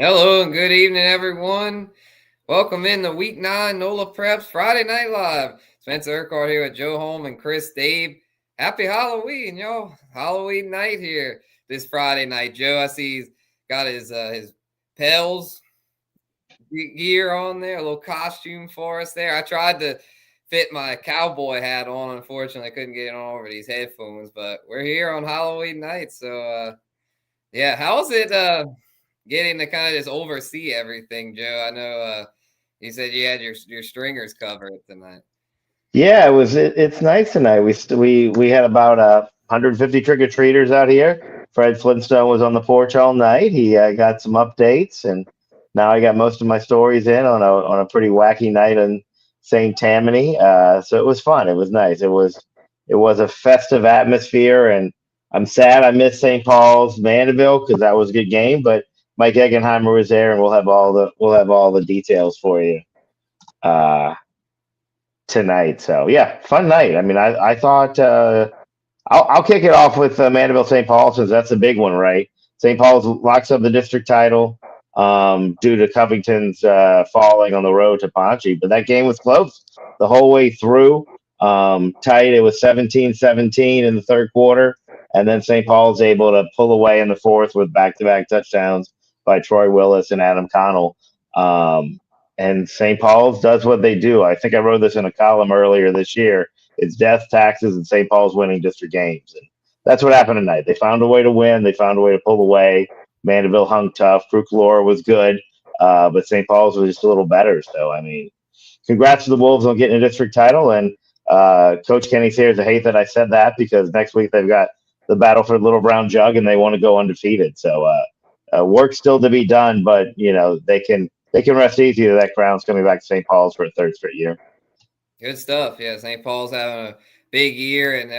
Hello and good evening, everyone. Welcome in to Week 9 NOLA Preps Friday Night Live. Spencer Urquhart here with Joe Halm and Chris Dabe. Happy Halloween, y'all. Halloween night here this Friday night. Joe, I see he's got his Pels gear on there, a little costume for us there. I tried to fit my cowboy hat on. Unfortunately, I couldn't get it on over these headphones, but we're here on Halloween night. So, yeah, how's it getting to kind of just oversee everything, Joe? I know you said you had your stringers covered tonight. Yeah, it's nice tonight. We had about 150 trick or treaters out here. Fred Flintstone was on the porch all night. He got some updates, and now I got most of my stories in on a pretty wacky night in St. Tammany. So it was fun. It was nice. It was a festive atmosphere, and I'm sad I missed St. Paul's Mandeville because that was a good game. But Mike Eggenheimer was there, and we'll have all the details for you. Uh, Tonight. So yeah, fun night. I mean, I thought I'll kick it off with Mandeville St. Paul since that's a big one, right? St. Paul's locks up the district title due to Covington's falling on the road to Ponche, but that game was close the whole way through. Tight. It was 17-17 in the third quarter, and then St. Paul's able to pull away in the fourth with back-to-back touchdowns by Troy Willis and Adam Connell. Um, and St. Paul's does what they do. I think I wrote this in a column earlier this year. It's death, taxes, and St. Paul's winning district games. And that's what happened tonight. They found a way to win. They found a way to pull away. Mandeville hung tough. Fruclora was good, but St. Paul's was just a little better. So, I mean, congrats to the Wolves on getting a district title. And Coach Kenny Sayers, I hate that I said that because next week they've got the battle for the Little Brown Jug and they want to go undefeated. So, work still to be done, but they can rest easy that that crown's coming back to St. Paul's for a third straight year. Good stuff. Yeah, St. Paul's having a big year, and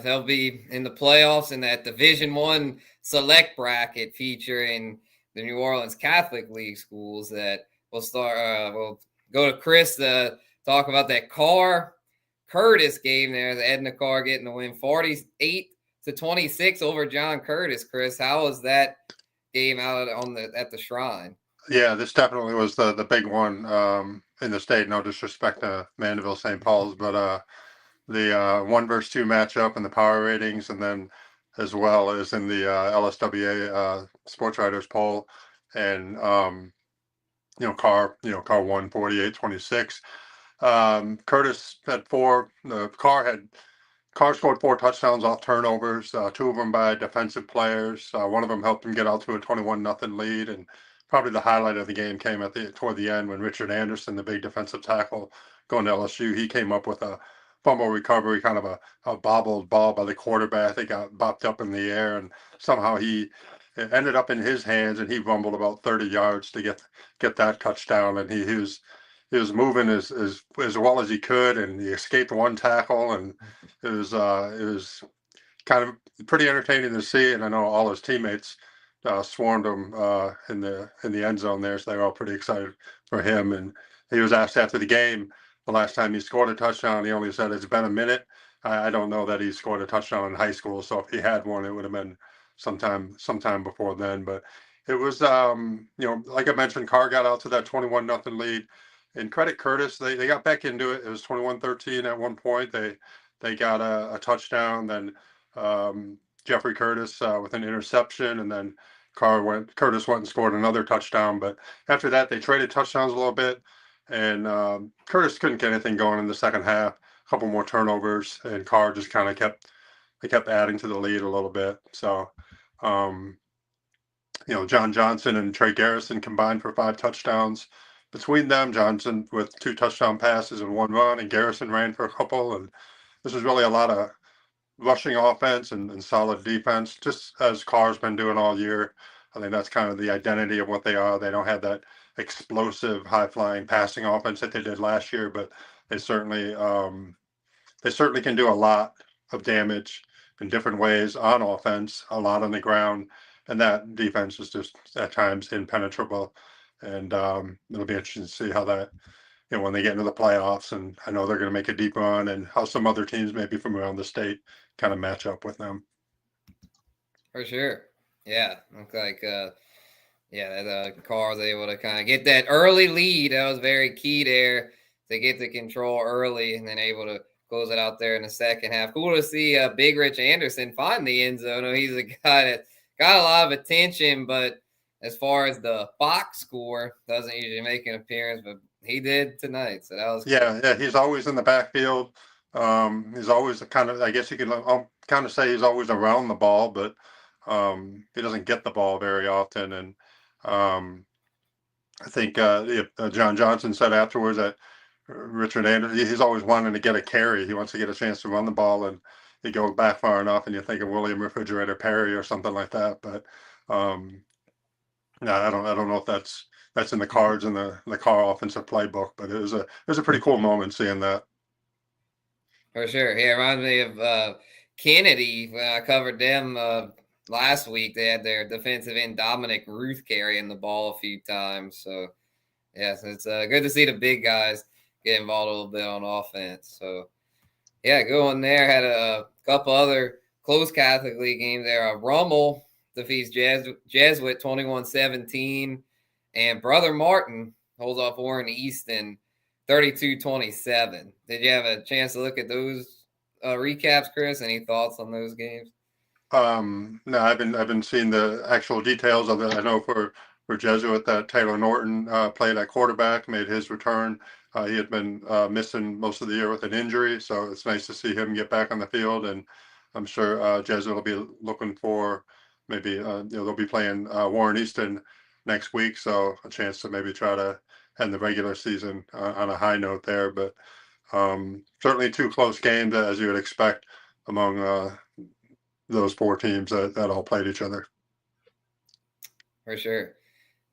they'll be in the playoffs in that Division I select bracket featuring the New Orleans Catholic League schools. That we'll start. We'll go to Chris to talk about that Carr Curtis game there. The Edna Carr getting the win, 48-26 over John Curtis. Chris, how was that game out at the Shrine? Yeah, this definitely was the big one in the state. No disrespect to Mandeville St. Paul's, but the 1 versus 2 matchup and the power ratings, and then as well as in the LSWA Sports Writers poll, and Carr won 48-26. Curtis had four. Carr scored 4 touchdowns off turnovers, 2 of them by defensive players. One of them helped him get out to a 21-0 lead, and probably the highlight of the game came toward the end when Richard Anderson, the big defensive tackle going to LSU, he came up with a fumble recovery, kind of a bobbled ball by the quarterback. They got bopped up in the air, and somehow it ended up in his hands, and he rumbled about 30 yards to get that touchdown, and he was moving as well as he could, and he escaped one tackle, and it was kind of pretty entertaining to see. And I know all his teammates swarmed him in the end zone there, so they were all pretty excited for him. And he was asked after the game the last time he scored a touchdown. He only said it's been a minute. I don't know that he scored a touchdown in high school, so if he had one, it would have been sometime before then. But it was like I mentioned, Carr got out to that 21-0 lead. And credit Curtis, they got back into it. It was 21-13 at one point. They got a touchdown, then Jeffrey Curtis with an interception, and then Curtis went and scored another touchdown. But after that, they traded touchdowns a little bit, and Curtis couldn't get anything going in the second half. A couple more turnovers, and Carr just kind of kept adding to the lead a little bit. So, John Johnson and Trey Garrison combined for 5 touchdowns. Between them, Johnson with 2 touchdown passes and 1 run, and Garrison ran for a couple. And this was really a lot of rushing offense and solid defense, just as Carr's been doing all year. I think that's kind of the identity of what they are. They don't have that explosive, high-flying passing offense that they did last year, but they certainly can do a lot of damage in different ways on offense, a lot on the ground, and that defense is just at times impenetrable. And it'll be interesting to see how that, when they get into the playoffs, and I know they're going to make a deep run, and how some other teams maybe from around the state kind of match up with them. For sure. Yeah. Look like Yeah, the Carr was able to kind of get that early lead. That was very key there to get the control early and then able to close it out there in the second half. Cool to see Big Rich Anderson find the end zone. He's a guy that got a lot of attention, but as far as the box score, doesn't usually make an appearance, but he did tonight. So that was Yeah, cool. yeah, he's always in the backfield. He's always kind of, I guess you could kind of say he's always around the ball, but he doesn't get the ball very often. And I think John Johnson said afterwards that Richard Anderson, he's always wanting to get a carry. He wants to get a chance to run the ball, and he goes back far enough, and you think of William Refrigerator Perry or something like that. But um, no, I don't know if that's in the cards in the Carr offensive playbook, but it was a pretty cool moment seeing that. For sure. Yeah, it reminds me of Kennedy when I covered them last week. They had their defensive end Dominic Ruth carrying the ball a few times. So, yes, it's good to see the big guys get involved a little bit on offense. So, yeah, going there. Had a couple other close Catholic League games there. Rummel defeats Jesuit 21-17. And Brother Martin holds off Warren Easton 32-27. Did you have a chance to look at those recaps, Chris? Any thoughts on those games? No, I've been seeing the actual details of it. I know for Jesuit that Taylor Norton played at quarterback, made his return. He had been missing most of the year with an injury, so it's nice to see him get back on the field. And I'm sure Jesuit will be looking for maybe they'll be playing Warren Easton next week, so a chance to maybe try to end the regular season on a high note there. But certainly two close games as you would expect among those four teams that all played each other. For sure.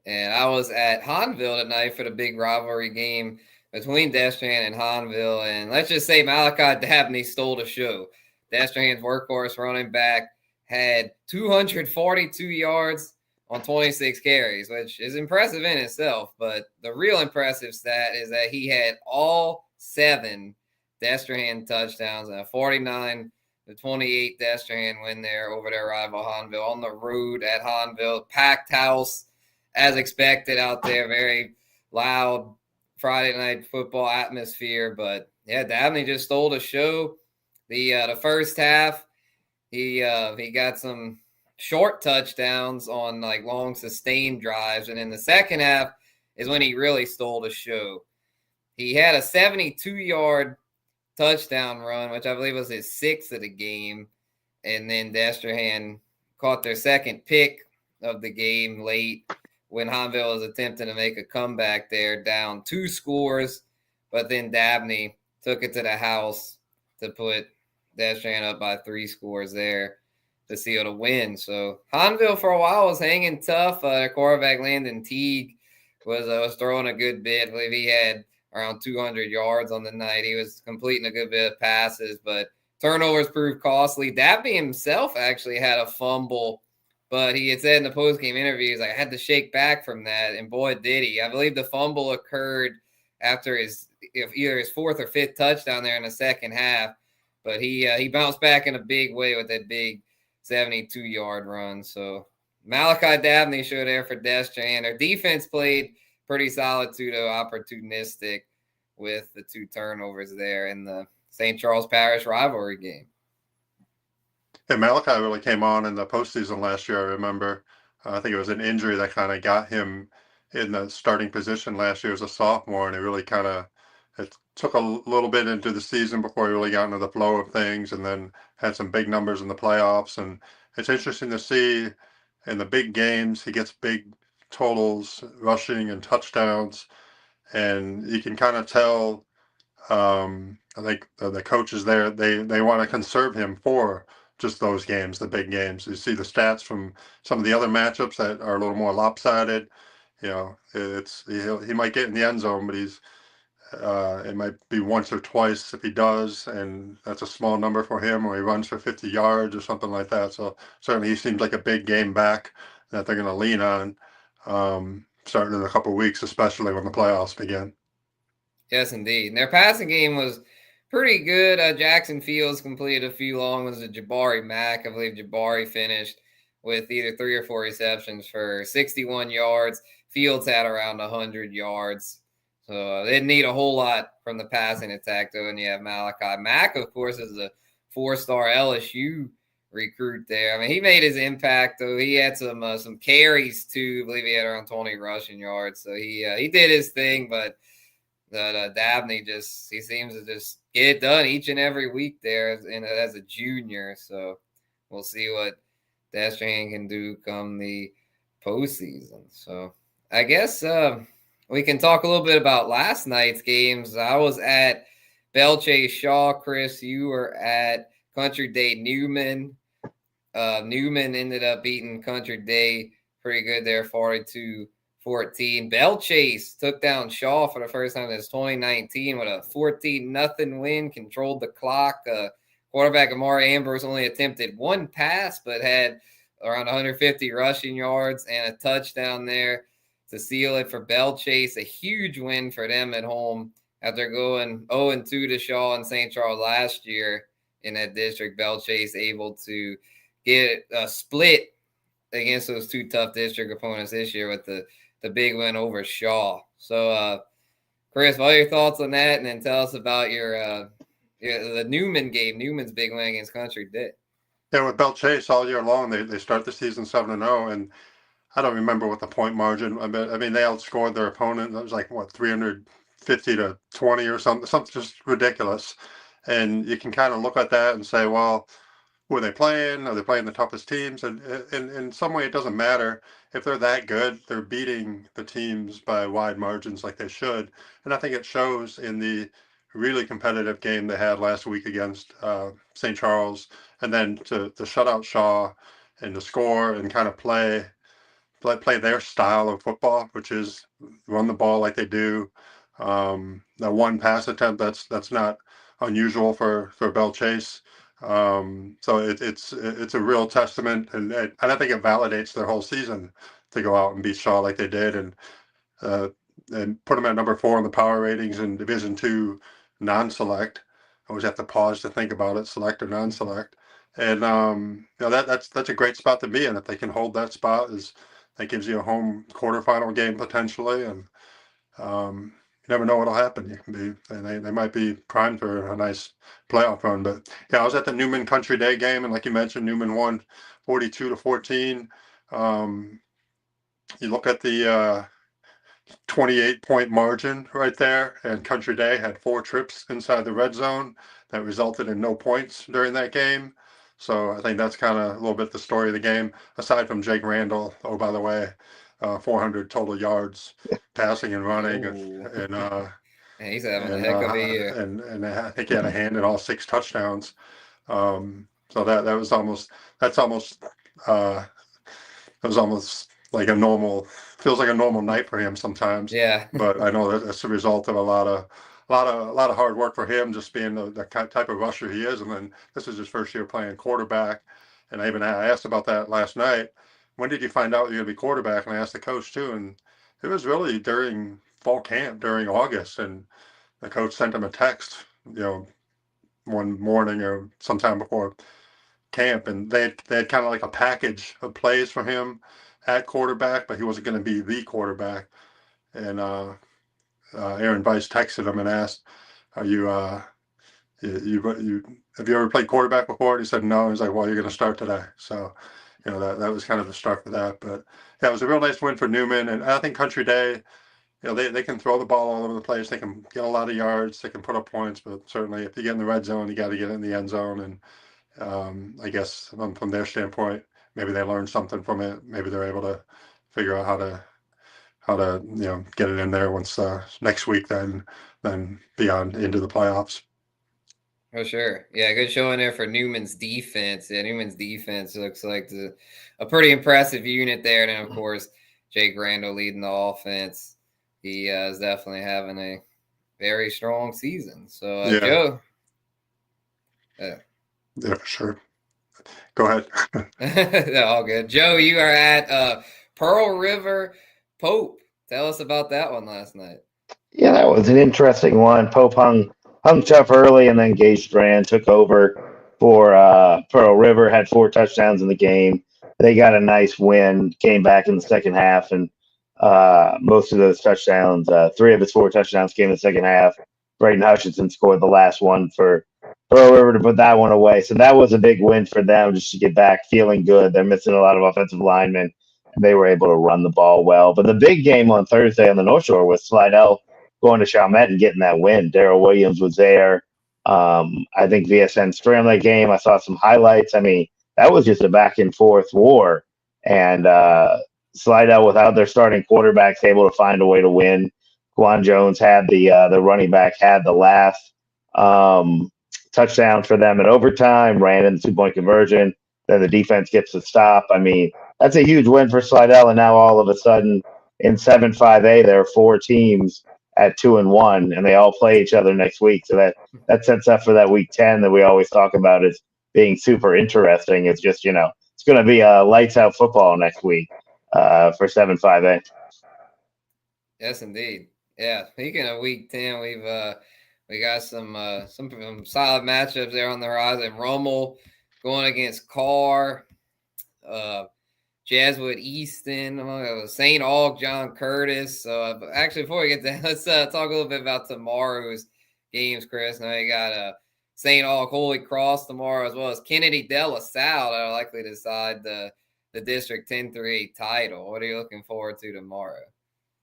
And I was at Hanville tonight for the big rivalry game between Destrehan and Hanville. And let's just say Malachi Dabney stole the show. Destrehan's workhorse running back had 242 yards on 26 carries, which is impressive in itself. But the real impressive stat is that he had all 7 Destrehan touchdowns and a 49-28 Destrehan win there over their rival Hanville on the road at Hanville. Packed house as expected out there. Very loud Friday night football atmosphere. But yeah, Dabney just stole the show. The first half, he got some short touchdowns on like long sustained drives, and in the second half is when he really stole the show. He had a 72-yard touchdown run, which I believe was his 6th of the game, and then Destrehan caught their second pick of the game late when Hanville was attempting to make a comeback there, down 2 scores, but then Dabney took it to the house to put Destrehan up by 3 scores there to seal the win. So Hanville for a while was hanging tough. Their quarterback Landon Teague was throwing a good bit. I believe he had around 200 yards on the night. He was completing a good bit of passes, but turnovers proved costly. Dabney himself actually had a fumble, but he had said in the postgame interviews, I had to shake back from that, and boy, did he. I believe the fumble occurred after either his 4th or 5th touchdown there in the second half, but he bounced back in a big way with that big 72-yard run. So Malachi Dabney showed there for Destrehan. Their defense played pretty solid too, though, opportunistic with the 2 turnovers there in the St. Charles Parish rivalry game. Yeah, Malachi really came on in the postseason last year. I remember. I think it was an injury that kind of got him in the starting position last year as a sophomore, and it took a little bit into the season before he really got into the flow of things, and then had some big numbers in the playoffs. And it's interesting to see in the big games he gets big totals, rushing and touchdowns, and you can kind of tell. I think the coaches there they want to conserve him for just those games, the big games. You see the stats from some of the other matchups that are a little more lopsided. He might get in the end zone, but it might be once or twice if he does, and that's a small number for him, or he runs for 50 yards or something like that. So certainly he seems like a big game back that they're going to lean on starting in a couple of weeks, especially when the playoffs begin. Yes, indeed. And their passing game was pretty good. Jackson Fields completed a few long ones to Jabari Mack. I believe Jabari finished with either 3 or 4 receptions for 61 yards. Fields had around 100 yards. So they didn't need a whole lot from the passing attack, though. And you have Malachi Mack, of course, is a 4-star LSU recruit there. I mean, he made his impact, though. He had some carries, too. I believe he had around 20 rushing yards. So he did his thing, but Dabney he seems to just get it done each and every week there as a junior. So we'll see what Destrahan can do come the postseason. So I guess we can talk a little bit about last night's games. I was at Belle Chase Shaw. Chris, you were at Country Day Newman. Newman ended up beating Country Day pretty good there, 42-14. Belle Chase took down Shaw for the first time since 2019 with a 14-0 win, controlled the clock. Quarterback Amari Ambrose only attempted one pass, but had around 150 rushing yards and a touchdown there to seal it for Belle Chase. A huge win for them at home after going 0-2 to Shaw and St. Charles last year in that district. Belle Chase able to get a split against those two tough district opponents this year with the big win over Shaw. So, Chris, what are your thoughts on that? And then tell us about the Newman game, Newman's big win against Country Day. Yeah, with Belle Chase all year long, they start the season 7-0, and I don't remember what the point margin. I mean, they outscored their opponent. It was like 350 to 20 or something just ridiculous. And you can kind of look at that and say, well, who are they playing? Are they playing the toughest teams? And in some way, it doesn't matter. If they're that good, they're beating the teams by wide margins like they should. And I think it shows in the really competitive game they had last week against St. Charles, and then to shut out Shaw and to score and kind of play their style of football, which is run the ball like they do. The one pass attempt, that's not unusual for Belle Chase. So it's a real testament, and I think it validates their whole season to go out and beat Shaw like they did, and put them at number 4 in the power ratings in Division II non-select. I always have to pause to think about it, select or non-select. And that's a great spot to be in. If they can hold that spot, that gives you a home quarterfinal game potentially, and you never know what'll happen. They might be primed for a nice playoff run. But yeah, I was at the Newman Country Day game, and like you mentioned, Newman won 42-14. You look at the 28-point margin right there, and Country Day had 4 trips inside the red zone that resulted in no points during that game. So I think that's kind of a little bit the story of the game, aside from Jake Randall. Oh, by the way, 400 total yards passing and running, and he's having a heck of a year. And I think he had a hand in all 6 touchdowns. So that was almost like a normal, feels like a normal night for him sometimes. Yeah. But I know that's a result of a lot of hard work for him, just being the type of rusher he is. And then this is his first year playing quarterback. And I asked about that last night. When did you find out you're going to be quarterback? And I asked the coach too. And it was really during fall camp, during August. And the coach sent him a text, one morning or sometime before camp. And they had kind of like a package of plays for him at quarterback, but he wasn't going to be the quarterback. And Aaron Vice texted him and asked, "Are you have you ever played quarterback before?" And he said no. He's like, "Well, you're going to start today." So, that was kind of the start for that. But yeah, it was a real nice win for Newman, and I think Country Day, they can throw the ball all over the place. They can get a lot of yards. They can put up points, but certainly if you get in the red zone, you got to get in the end zone. And I guess from their standpoint, maybe they learned something from it. Maybe they're able to figure out how to get it in there once next week, then beyond into the playoffs. Oh, sure. Yeah, good showing there for Newman's defense. Yeah, Newman's defense looks like a pretty impressive unit there. And then, of course, Jake Randall leading the offense. He is definitely having a very strong season. So, yeah. Joe. Yeah, for sure. Go ahead. All good. Joe, you are at Pearl River Pope. Tell us about that one last night. Yeah, that was an interesting one. Pope hung tough early, and then Gage Strand took over for Pearl River, had 4 touchdowns in the game. they got a nice win, came back in the second half, and most of those touchdowns, 3 of his 4 touchdowns came in the second half. Braden Hutchinson scored the last one for Pearl River to put that one away. So that was a big win for them just to get back feeling good. They're missing a lot of offensive linemen, and they were able to run the ball well. But the big game on Thursday on the North Shore was Slidell going to Chalmette and getting that win. Darrell Williams was there. I think VSN streamed that game. I saw some highlights. I mean, that was just a back and forth war. And Slidell, without their starting quarterbacks, able to find a way to win. Quan Jones had the running back had the last touchdown for them in overtime, ran in the 2-point conversion. Then the defense gets the stop. I mean, that's a huge win for Slidell. And now all of a sudden in 7-5A, there are 4 teams at 2-1, and they all play each other next week. So that sets up for that week 10 that we always talk about as being super interesting. It's just, it's going to be a lights out football next week for 7-5A. Yes, indeed. Yeah. Speaking of week 10, we got some solid matchups there on the horizon. Rummel going against Carr, Jesuit Easton, St. Aug, John Curtis. So actually, before we get there, let's talk a little bit about tomorrow's games, Chris. Now you got St. Aug Holy Cross tomorrow, as well as Kennedy De La Salle that are likely to decide the District 10-8 title. What are you looking forward to tomorrow?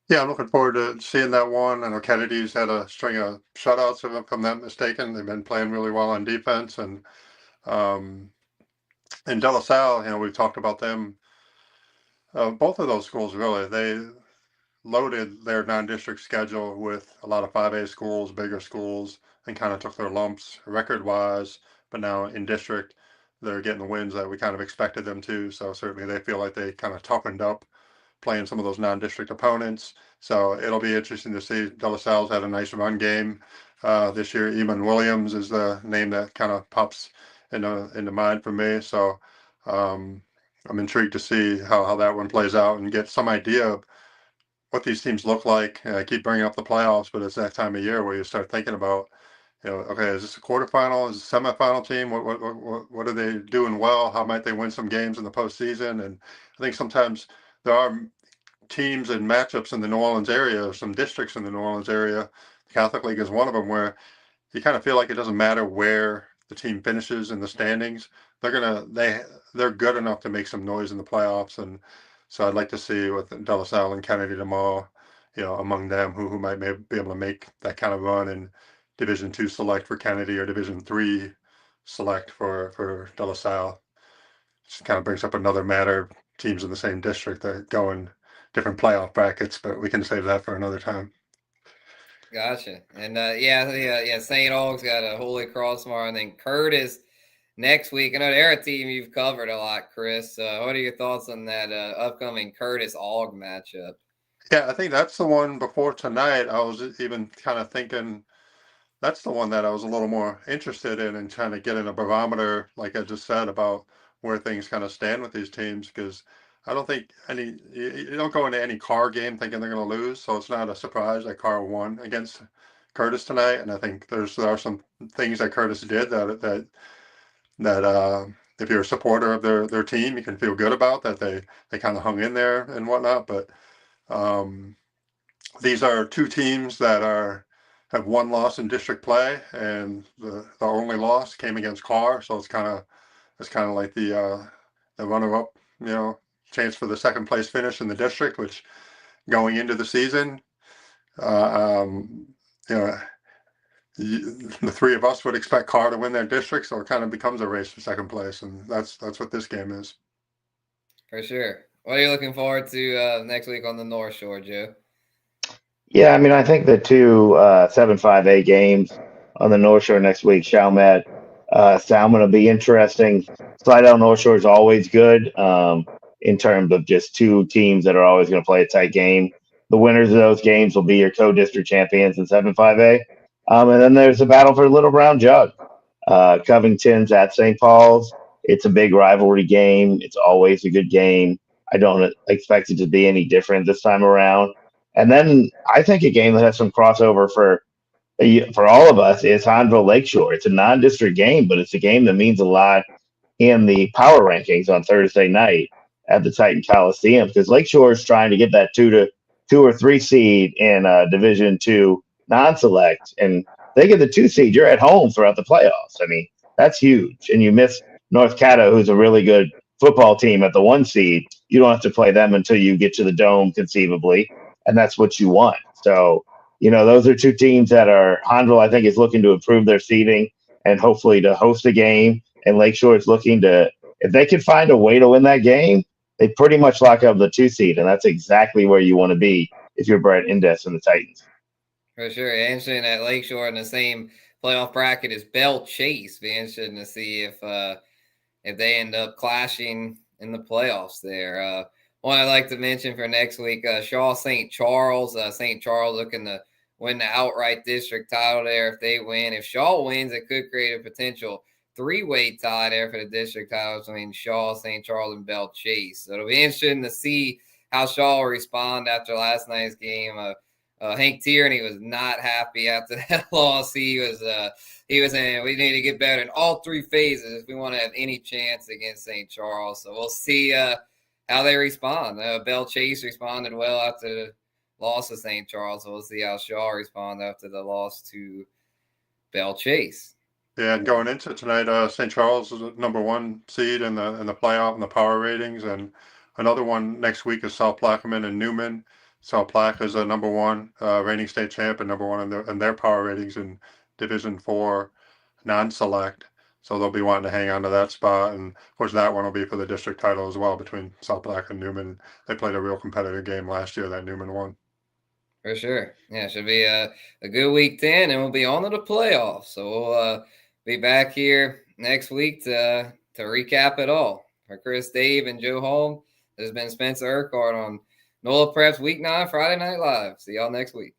Yeah, I'm looking forward to seeing that one. I know Kennedy's had a string of shutouts, if I'm not mistaken. They've been playing really well on defense. And in De La Salle, we've talked about them. Both of those schools, really, they loaded their non-district schedule with a lot of 5A schools, bigger schools, and kind of took their lumps record-wise. But now in district, they're getting the wins that we kind of expected them to. So certainly they feel like they kind of toughened up playing some of those non-district opponents. So it'll be interesting to see. De La Salle's had a nice run game this year. Eamon Williams is the name that kind of pops into mind for me. So I'm intrigued to see how that one plays out and get some idea of what these teams look like. I keep bringing up the playoffs, but it's that time of year where you start thinking about, okay, is this a quarterfinal? Is this a semifinal team? What are they doing well? How might they win some games in the postseason? And I think sometimes there are teams and matchups in the New Orleans area, or some districts in the New Orleans area. The Catholic League is one of them, where you kind of feel like it doesn't matter where the team finishes in the standings. They're good enough to make some noise in the playoffs. And so I'd like to see with De La Salle and Kennedy tomorrow, among them who might be able to make that kind of run in Division II select for Kennedy or Division III select for De La Salle. Just kind of brings up another matter. Teams in the same district that go in different playoff brackets, but we can save that for another time. Gotcha. And St. Aug's got a Holy Cross tomorrow, and then Curtis next week. I know they're a team you've covered a lot, Chris. What are your thoughts on that upcoming Curtis Aug matchup? Yeah, I think that's the one before tonight. I was even kind of thinking that's the one that I was a little more interested in and trying to get in a barometer, like I just said, about where things kind of stand with these teams, because I don't think you don't go into any Carr game thinking they're going to lose, so it's not a surprise that Carr won against Curtis tonight. And I think there are some things that Curtis did that if you're a supporter of their team, you can feel good about that they kind of hung in there and whatnot. But these are two teams that have one loss in district play, and the only loss came against Carr, so it's kind of like the runner-up, chance for the second place finish in the district, which going into the season, the 3 of us would expect Carr to win their district, so it kind of becomes a race for second place, and that's what this game is. For sure. What are you looking forward to next week on the North Shore, Joe? Yeah, I mean, I think the 2 7-5A games on the North Shore next week, Chalmette, Salmon will be interesting. Slidell North Shore is always good in terms of just 2 teams that are always going to play a tight game. The winners of those games will be your co-district champions in 7-5A. And then there's the battle for Little Brown Jug. Covington's at St. Paul's. It's a big rivalry game. It's always a good game. I don't expect it to be any different this time around. And then I think a game that has some crossover for all of us is Hanville Lakeshore. It's a non-district game, but it's a game that means a lot in the power rankings on Thursday night. at the Titan Coliseum, because Lakeshore is trying to get that 2 or 3 seed in Division II non-select, and they get the 2 seed. You're at home throughout the playoffs. I mean, that's huge. And you miss North Caddo, who's a really good football team at the 1 seed. You don't have to play them until you get to the Dome, conceivably, and that's what you want. So, those are 2 teams that are Honville, I think, is looking to improve their seeding and hopefully to host a game. And Lakeshore is looking to, if they can find a way to win that game, they pretty much lock up the 2 seed, and that's exactly where you want to be if you're Brett Indes and the Titans. For sure. Interesting that Lakeshore in the same playoff bracket as Bell Chase. Be interesting to see if they end up clashing in the playoffs there. One I'd like to mention for next week, Shaw St. Charles. St. Charles looking to win the outright district title there if they win. If Shaw wins, it could create a potential 3-way tie there for the district title between Shaw, St. Charles, and Bell Chase. So it'll be interesting to see how Shaw will respond after last night's game. Hank Tierney was not happy after that loss. He was saying we need to get better in all 3 phases if we want to have any chance against St. Charles. So we'll see how they respond. Bell Chase responded well after the loss to St. Charles. So we'll see how Shaw respond after the loss to Bell Chase. Yeah, and going into tonight, St. Charles is the number 1 seed in the playoff and the power ratings, and another one next week is South Plaquemine and Newman. South Plaque is a number 1 reigning state champ and number 1 in their power ratings in Division 4 non-select. So they'll be wanting to hang on to that spot, and of course that one will be for the district title as well between South Plaque and Newman. They played a real competitive game last year that Newman won. For sure. Yeah, it should be a good week 10, and we'll be on to the playoffs. So we'll be back here next week to recap it all. For Chris, Dave, and Joe Halm, this has been Spencer Urquhart on NOLA Preps Week 9 Friday Night Live. See y'all next week.